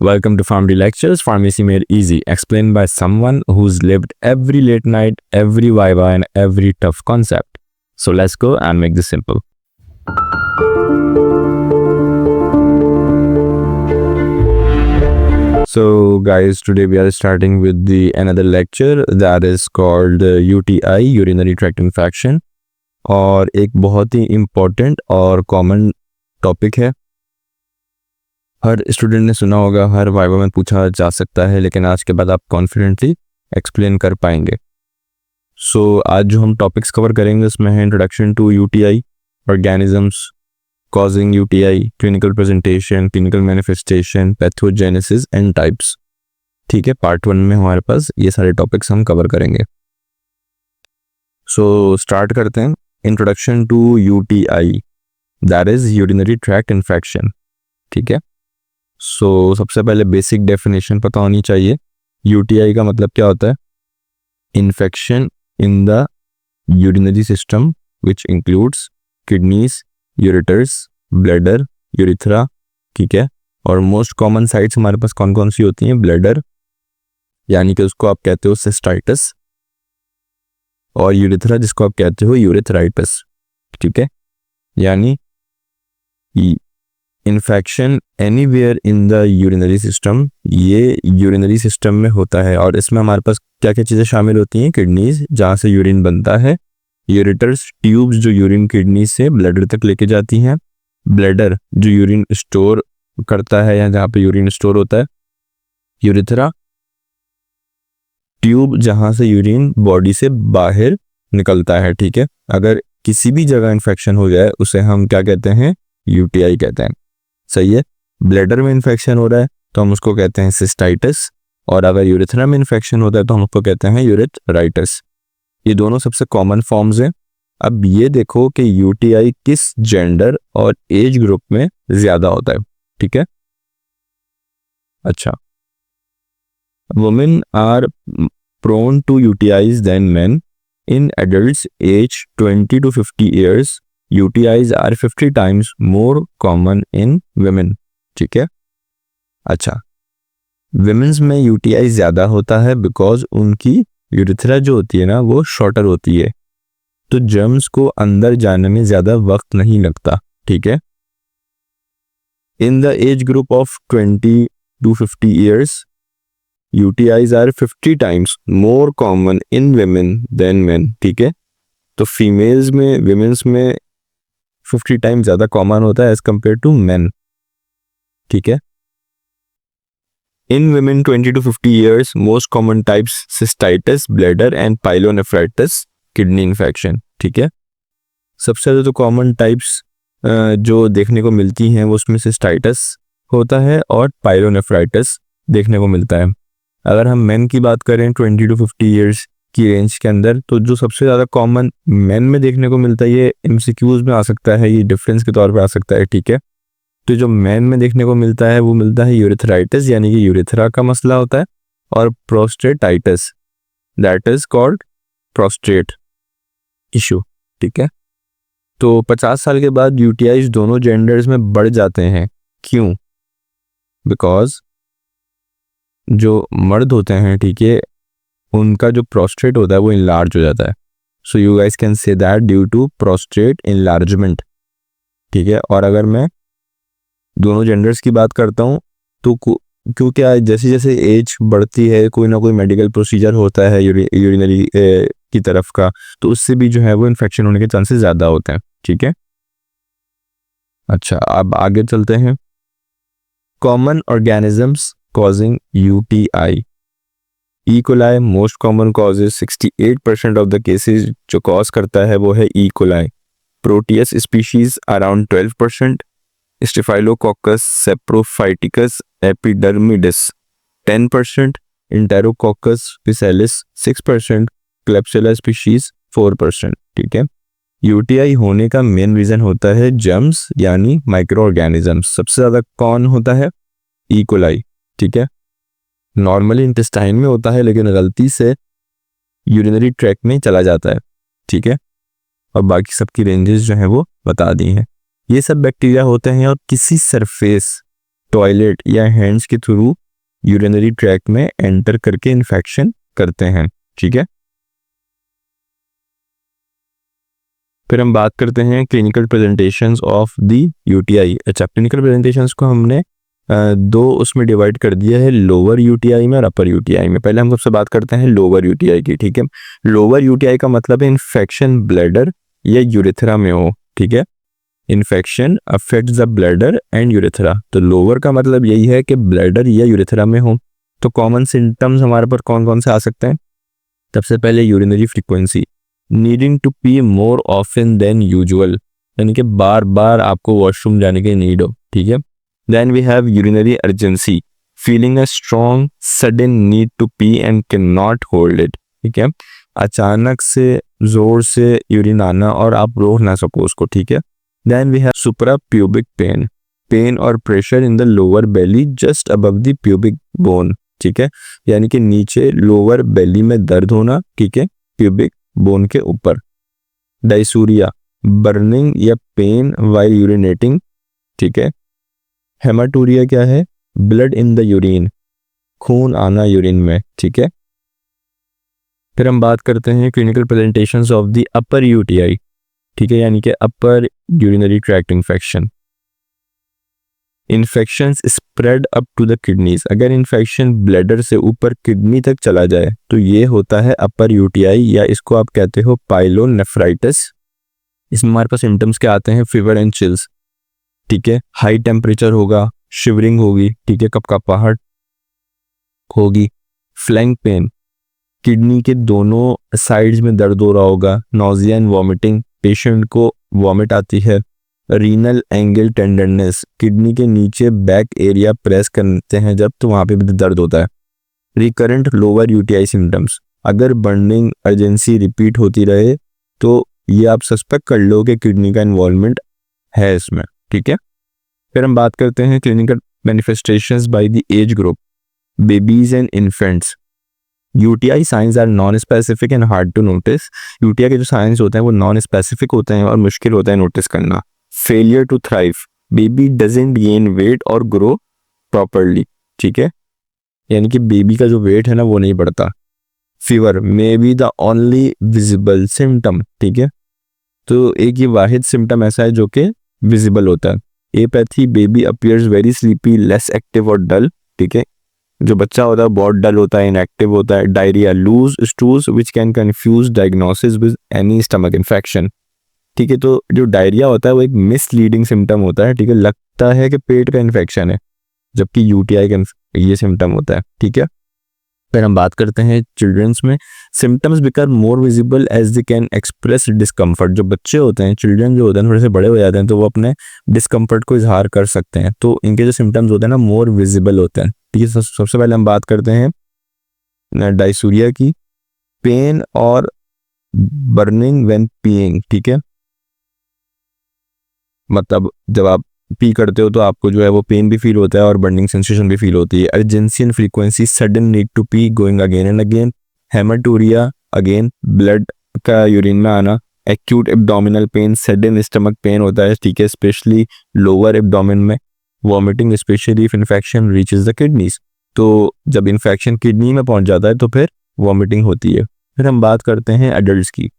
Welcome to Pharmacy Lectures, Pharmacy Made Easy, explained by someone who's lived every late night, every viva, and every tough concept. So let's go and make this simple. So guys, today we are starting with another lecture that is called UTI, urinary tract infection, और एक बहुत ही important और common topic है. हर student ने सुना होगा, हर viva में पूछा जा सकता है, लेकिन आज के बाद आप कॉन्फिडेंटली एक्सप्लेन कर पाएंगे. सो आज जो हम टॉपिक्स कवर करेंगे उसमें है introduction to UTI, organisms causing UTI, clinical presentation, clinical manifestation, pathogenesis and types. ठीक है, पार्ट 1 में हमारे पास ये सारे टॉपिक्स हम कवर करेंगे. सो स्टार्ट करते हैं. Introduction to UTI, that is urinary tract infection. ठीक है, सो सबसे पहले बेसिक डेफिनेशन पता होनी चाहिए. यूटीआई का मतलब क्या होता है? Infection in the urinary system which includes kidneys, ureters, bladder, urethra. ठीक है, और मोस्ट कॉमन साइट्स हमारे पास कौन कौन सी होती हैं? ब्लैडर, यानी कि उसको आप कहते हो सिस्टाइटिस, और यूरिथ्रा जिसको आप कहते हो यूरेथ्राइटिस. ठीक है, यानी infection anywhere in the urinary system, ये यूरिनरी सिस्टम में होता है. और इसमें हमारे पास क्या क्या चीज़ें शामिल होती हैं? किडनीज, जहाँ से यूरिन बनता है, यूरेटर्स, ट्यूब्स जो यूरिन किडनी से ब्लैडर तक लेके जाती हैं, ब्लैडर जो यूरिन स्टोर करता है या जहाँ पे यूरिन स्टोर होता है, यूरिथ्रा, ट्यूब जहाँ से यूरिन बॉडी से बाहर निकलता है. ठीक है, अगर किसी भी जगह इन्फेक्शन हो जाए उसे हम क्या कहते हैं? यूटीआई कहते हैं. सही है, ब्लैडर में इन्फेक्शन हो रहा है तो हम उसको कहते हैं सिस्टाइटिस, और अगर यूरेथ्रा में इन्फेक्शन होता है तो हम उसको कहते हैं यूरेथ्राइटिस. ये दोनों सबसे कॉमन फॉर्म्स हैं. अब ये देखो कि यूटीआई किस जेंडर और एज ग्रुप में ज्यादा होता है. ठीक है, अच्छा, women are prone to UTIs than men. In adults age 20 to 50 years, UTIs are 50 times more common in women. ठीक है, अच्छा, विमेंस में यूटीआई ज़्यादा होता है बिकॉज उनकी यूरिथ्रा जो होती है ना वो शॉर्टर होती है, तो जर्म्स को अंदर जाने में ज़्यादा वक्त नहीं लगता. ठीक है, in the age group of 20 to 50 years, UTIs are 50 times more common in women than men. ठीक है, तो फीमेल्स में, विमेंस में 50 टाइम ज़्यादा कॉमन होता है एज कम्पेयर टू मैन. ठीक है, in women 20 to 50 years, most common types cystitis, bladder and pyelonephritis, kidney infection. ठीक है, सबसे ज़्यादा तो कॉमन टाइप्स जो देखने को मिलती हैं वो उसमें सिस्टाइटिस होता है और पाइलोनेफ्राइटिस देखने को मिलता है. अगर हम मैन की बात करें 20 to 50 years की रेंज के अंदर, तो जो सबसे ज़्यादा कॉमन मैन में देखने को मिलता है, ये एमसीक्यूज में आ सकता है, ये डिफरेंस के तौर पे आ सकता है. ठीक है, तो जो मैन में देखने को मिलता है वो मिलता है यूरेथ्राइटिस, यानी कि यूरेथ्रा का मसला होता है, और prostatitis, that is called prostate issue. ठीक है, तो 50 साल के बाद यूटीआईज दोनों जेंडर्स में बढ़ जाते हैं. क्यों? बिकॉज जो मर्द होते हैं, ठीक है, उनका जो प्रोस्टेट होता है वो इनलार्ज हो जाता है. So you guys can say that due to prostate enlargement. ठीक है, और अगर मैं दोनों जेंडर्स की बात करता हूँ तो क्योंकि जैसे जैसे एज बढ़ती है कोई ना कोई मेडिकल प्रोसीजर होता है यूरिनरी की तरफ का, तो उससे भी जो है वो इन्फेक्शन होने के चांसेस ज़्यादा होते हैं. ठीक है, अच्छा, अब आगे चलते हैं. Common organisms causing UTI. E coli most common causes, 68% of the cases जो कॉज करता है वो है E coli. Proteus species around 12%, Staphylococcus saprophyticus epidermidis 10%, Enterococcus faecalis 6%, Klebsiella species 4%. ठीक है, यूटीआई होने का मेन रीजन होता है जर्म्स यानी माइक्रो ऑर्गेनिजम्स. सबसे ज़्यादा कौन होता है? E coli. ठीक है, नॉर्मली इंटेस्टाइन में होता है लेकिन गलती से यूरिनरी ट्रैक्ट में चला जाता है. ठीक है, और बाकी सबकी रेंजेस जो है वो बता दी हैं. ये सब बैक्टीरिया होते हैं और किसी सरफेस टॉयलेट या हैंड्स के थ्रू यूरिनरी ट्रैक्ट में एंटर करके इन्फेक्शन करते हैं। ठीक है, फिर हम बात करते हैं clinical presentations of the UTI. अच्छा, क्लिनिकल प्रेजेंटेशंस को हमने दो उसमें डिवाइड कर दिया है, लोअर यूटीआई में और अपर यूटीआई में। पहले हम सबसे बात करते हैं लोअर यूटीआई की। ठीक है, लोअर यूटीआई का मतलब है इन्फेक्शन ब्लैडर या यूरेथ्रा में हो। ठीक है, infection affects the bladder and urethra. तो लोअर का मतलब यही है कि ब्लैडर या यूरेथ्रा में हो। तो कॉमन सिम्टम्स हमारे पर कौन कौन से आ सकते हैं? सबसे पहले urinary frequency, needing to pee more often than usual, यानी कि बार बार आपको वॉशरूम जाने की नीड हो। ठीक है, then we have urinary urgency, feeling a strong sudden need to pee and can not hold it. ठीक है, अचानक से जोर से यूरिन आना और आप रोक ना सको उसको। ठीक है, then we have supra pubic pain, pain और pressure in the lower belly just above the pubic bone. ठीक है, यानी कि नीचे लोअर बेली में दर्द होना। ठीक है, प्यूबिक बोन के ऊपर। डायसूरिया, बर्निंग या पेन वाइल यूरिनेटिंग। ठीक है, हेमाटूरिया क्या है? ब्लड इन द यूरिन, खून आना यूरिन में। ठीक है, फिर हम बात करते हैं clinical presentations of the upper UTI. ठीक है, यानी कि upper urinary tract infection. Infections spread up to the kidneys, अगर इन्फेक्शन ब्लैडर से ऊपर किडनी तक चला जाए तो ये होता है अपर यूटीआई, या इसको आप कहते हो पाइलोनेफ्राइटिस। इसमें हमारे पास सिम्टम्स क्या आते हैं? Fever and chills. ठीक है, हाई टेम्परेचर होगा, शिवरिंग होगी। ठीक है, कपकपाहट होगी, फ्लैंक पेन, किडनी के दोनों साइड्स में दर्द हो रहा होगा, नोजिया एंड वॉमिटिंग, पेशेंट को वॉमिट आती है, रीनल एंगल टेंडरनेस, किडनी के नीचे बैक एरिया प्रेस करते हैं जब, तो वहाँ पे भी दर्द होता है। रिकरेंट लोअर यूटीआई सिम्टम्स, अगर बर्निंग अर्जेंसी रिपीट होती रहे तो ये आप सस्पेक्ट कर लो कि किडनी का इन्वॉल्वमेंट है इसमें। ठीक है, फिर हम बात करते हैं clinical manifestations by the age group, babies and infants. UTI signs are non specific and hard to notice. UTI के जो साइंस होते हैं वो नॉन स्पेसिफिक होते हैं और मुश्किल होता है नोटिस करना। Failure to thrive, baby doesn't gain weight और ग्रो प्रॉपरली। ठीक है, यानी कि बेबी का जो वेट है ना वो नहीं बढ़ता। Fever may be the only visible symptom. ठीक है, तो एक ये वाहिद सिम्टम ऐसा है जो कि विजिबल होता है। Apathy, baby appears very sleepy, less active और डल। ठीक है, जो बच्चा होता है बहुत डल होता है, इनएक्टिव होता है। Diarrhoea, loose stools which can confuse diagnosis with any stomach infection. ठीक है, तो जो डायरिया होता है वो एक मिसलीडिंग सिम्टम होता है। ठीक है, लगता है कि पेट का इन्फेक्शन है जबकि यूटीआई का ये सिम्टम होता है। ठीक है, फिर हम बात करते हैं चिल्ड्रंस में, symptoms become more visible as they can express discomfort. जो बच्चे होते हैं, चिल्ड्रन जो होते हैं, थोड़े से बड़े हो जाते हैं तो वो अपने डिस्कम्फर्ट को इजहार कर सकते हैं, तो इनके जो सिम्टम्स होते हैं ना मोर विजिबल होते हैं। ठीक है, सबसे पहले हम बात करते हैं डायसूरिया की, पेन और बर्निंग व्हेन पीइंग। ठीक है, मतलब जब आप पी करते हो तो आपको जो है वो पेन भी फील होता है और बर्निंग सेंसेशन भी फील होती है। Urgency and frequency, sudden need to pee, going again and again. Haematuria, again blood का यूरिन में आना। Acute abdominal pain, sudden stomach pain होता है। ठीक है, स्पेशली लोअर एब्डोमेन में। Vomiting, specially if infection reaches the kidneys, तो जब इन्फेक्शन किडनी में पहुंच जाता है तो फिर वॉमिटिंग होती है। फिर हम बात करते हैं एडल्ट्स की।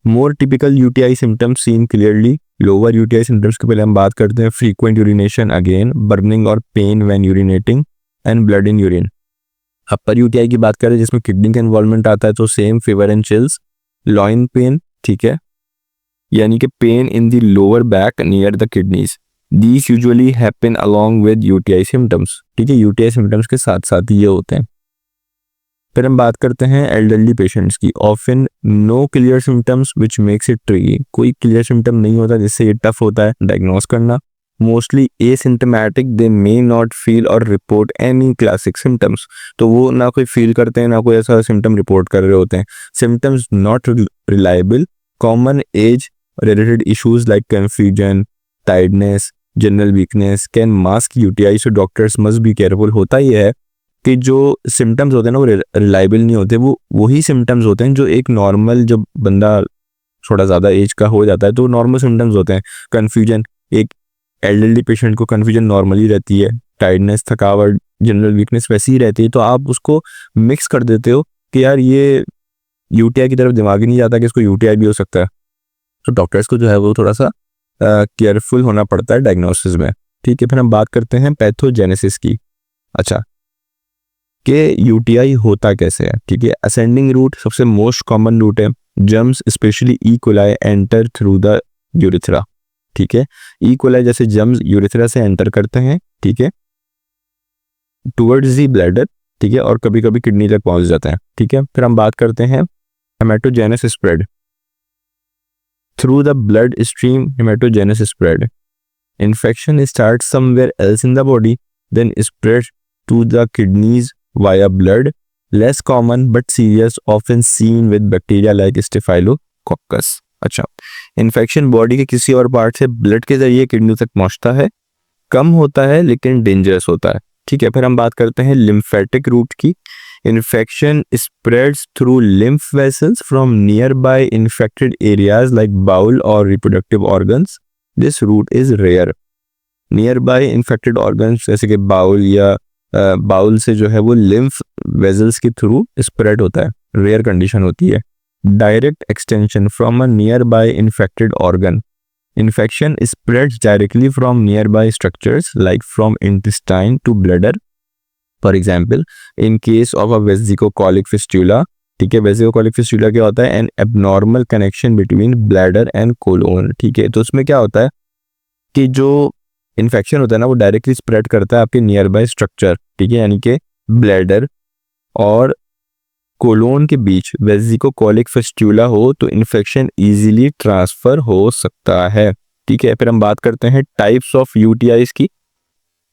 More typical UTI symptoms seen clearly. Lower UTI symptoms के पहले हम बात करते हैं फ्रीक्वेंट यूरिनेशन, अगेन बर्निंग और pain when urinating and blood in urine. Upper UTI की बात करें जिसमें किडनी का इन्वॉल्वमेंट आता है तो same, fever and chills, loin pain. ठीक है, यानी कि pain in the lower back near the kidneys. These usually happen along with UTI symptoms. ठीक है, यूटीआई सिम्टम्स के साथ साथ ये होते हैं। फिर हम बात करते हैं एल्डरली पेशेंट्स की। Often no clear symptoms which makes it tricky, कोई क्लियर सिम्टम नहीं होता जिससे ये टफ होता है डायग्नोस करना। Mostly asymptomatic, they may not feel और रिपोर्ट एनी क्लासिक सिम्टम्स, तो वो ना कोई फील करते हैं ना कोई ऐसा सिम्टम रिपोर्ट कर रहे होते हैं। Symptoms not reliable, common age related issues like confusion, tiredness, general weakness can mask UTI, so doctors must be careful. होता ही है कि जो सिम्टम्स होते हैं ना वो रिलायबल नहीं होते, वो वही सिम्टम्स होते हैं जो एक नॉर्मल, जब बंदा थोड़ा ज़्यादा एज का हो जाता है तो नॉर्मल सिम्टम्स होते हैं। कन्फ्यूजन एक एल्डरली पेशेंट को कन्फ्यूजन नॉर्मली रहती है, टायर्डनेस, थकावट, जनरल वीकनेस वैसी ही रहती है, तो आप उसको मिक्स कर देते हो कि यार ये यूटीआई की तरफ दिमाग ही नहीं जाता कि इसको यूटीआई भी हो सकता है। तो डॉक्टर्स को जो है वो थोड़ा सा केयरफुल होना पड़ता है डायग्नोसिस में, ठीक है। फिर हम बात करते हैं पैथोजेनेसिस की। अच्छा, कि यूटीआई होता कैसे है, ठीक है। असेंडिंग रूट सबसे मोस्ट कॉमन रूट है। Germs specially E coli enter through the urethra, ठीक है। ई कोलाई जैसे जर्म्स यूरिथ्रा से एंटर करते हैं, ठीक है, टुवर्ड्स दी ब्लैडर, ठीक है, और कभी कभी किडनी तक पहुंच जाते हैं, ठीक है। फिर हम बात करते हैं hematogenous spread through the blood stream. Hematogenous spread, infection starts somewhere else in the body, then spreads to the kidneys via blood. Less common but serious, often seen with bacteria like Staphylococcus. अच्छा, infection body के किसी और part से blood के जरिए kidney तक पहुंचता है, कम होता है लेकिन डेंजरस होता है, ठीक है। फिर हम बात करते हैं लिम्फेटिक रूट की। Infection spreads through lymph vessels from nearby infected areas like bowel और reproductive organs. This route is rare. Nearby infected organs जैसे कि बाउल या बाउल से जो है वो लिम्फ वेजल्स के थ्रू स्प्रेड होता है, रेयर कंडीशन होती है। Direct extension from a nearby infected organ. Infection spreads directly from nearby structures like from intestine to bladder. For example, in case of a vesicocolic fistula, ठीक है। Vesicocolic fistula क्या होता है? An abnormal connection between bladder and colon, ठीक है। तो उसमें क्या होता है कि जो इन्फेक्शन होता है ना वो डायरेक्टली स्प्रेड करता है आपके नियर बाय स्ट्रक्चर, ठीक है, यानी कि ब्लैडर और कोलोन के बीच वेसिकोकॉलिक फिस्टुला हो तो इन्फेक्शन इजीली ट्रांसफर हो सकता है, ठीक है। फिर हम बात करते हैं टाइप्स ऑफ यूटीआईज की।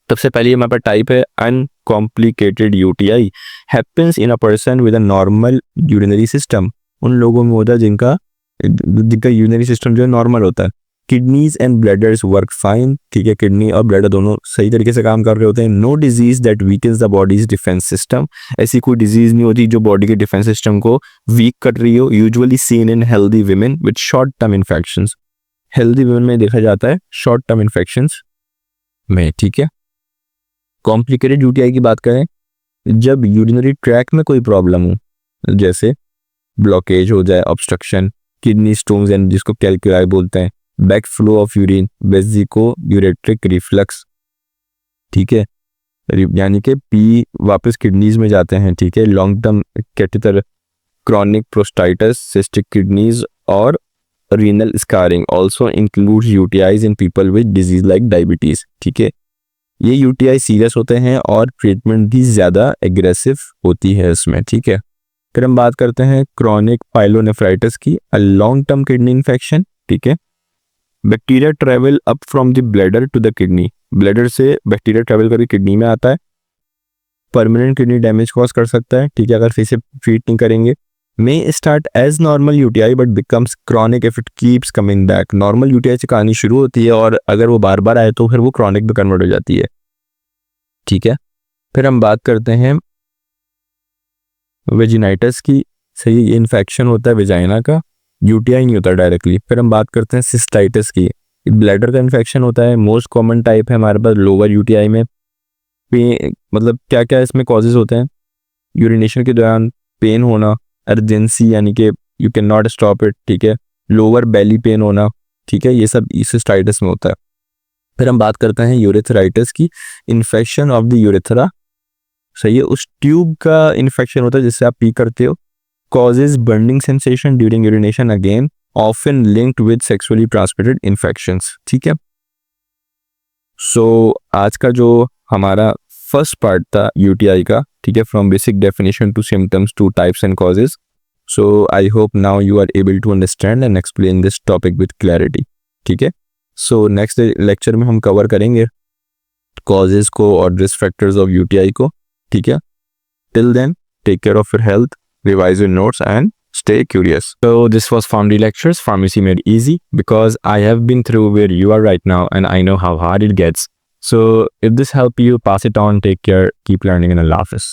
सबसे पहले हमारे पास टाइप है uncomplicated UTI, happens in a person with a normal urinary system. उन लोगों में होता है जिनका यूरिनरी सिस्टम जो है नॉर्मल होता है। Kidneys and bladders work fine, ठीक है, किडनी और ब्लैडर दोनों सही तरीके से काम कर रहे होते हैं। No disease that weakens the body's defence system, ऐसी कोई डिजीज नहीं होती जो बॉडी के डिफेंस सिस्टम को वीक कर रही हो। Usually seen in healthy women with short term infections, healthy women में देखा जाता है शॉर्ट टर्म इन्फेक्शंस में, ठीक है। कॉम्प्लिकेटेड यूटीआई की बात करें, जब यूरिनरी ट्रैक में कोई प्रॉब्लम हो, जैसे ब्लॉकेज हो जाए, ऑब्स्ट्रक्शन, किडनी स्टोन्स एंड जिसको कैल्कुलाई बोलते हैं, back flow of urine, vesico ureteric reflux, ठीक है, यानी कि पी वापस किडनीज में जाते हैं, ठीक है। Long term catheter, chronic prostatitis, cystic kidneys और renal scarring also include UTIs in people with disease like diabetes, ठीक है। ये यूटीआई सीरियस होते हैं और ट्रीटमेंट भी ज़्यादा एग्रेसिव होती है इसमें, ठीक है। फिर हम बात करते हैं क्रॉनिक पाइलोनेफ्राइटिस की, a long term kidney infection, ठीक है। Bacteria travel up from the bladder to the kidney, bladder से बैक्टीरिया ट्रेवल करके किडनी में आता है। परमानेंट किडनी डैमेज कॉज कर सकता है, ठीक है, अगर फिर से ट्रीट नहीं करेंगे। May start as normal UTI but becomes chronic if it keeps coming back. Normal UTI से कहानी शुरू होती है और अगर वो बार बार आए तो फिर वो क्रॉनिक में कन्वर्ट हो जाती है, ठीक है। फिर हम बात करते हैं वेजिनाइटिस की। सही, ये इन्फेक्शन होता है वेजाइना का, यूटीआई नहीं होता डायरेक्टली। फिर हम बात करते हैं सिस्टाइटिस की, ब्लैडर का इन्फेक्शन होता है, मोस्ट कॉमन टाइप है हमारे पास लोअर यूटीआई में। मतलब क्या क्या इसमें कॉजेज होते हैं? यूरिनेशन के दौरान पेन होना, अर्जेंसी यानी कि you can not stop it, ठीक है, लोअर बेली पेन होना, ठीक है, ये सब सिस्टाइटिस में होता है। फिर हम बात करते हैं यूरेथराइटिस की, इन्फेक्शन ऑफ द यूरेथ्रा, सही है, उस ट्यूब का इन्फेक्शन होता है जिससे आप पी करते हो। causes burning sensation during urination, again often linked with sexually transmitted infections, ठीक है। सो आज का जो हमारा फर्स्ट पार्ट था यूटीआई का, ठीक है, from basic definition to symptoms to types and causes. So I hope now you are able to understand and explain this topic with clarity, ठीक है। सो नेक्स्ट लेक्चर में हम कवर करेंगे causes को और रिस्क फैक्टर्स ऑफ यूटीआई को, ठीक है। Till then take care of your health, revise your notes and stay curious. So this was Pharmacy Lectures, Pharmacy Made Easy, because I have been through where you are right now and I know how hard it gets. So if this helped you, pass it on, take care, keep learning, and Allah Hafiz.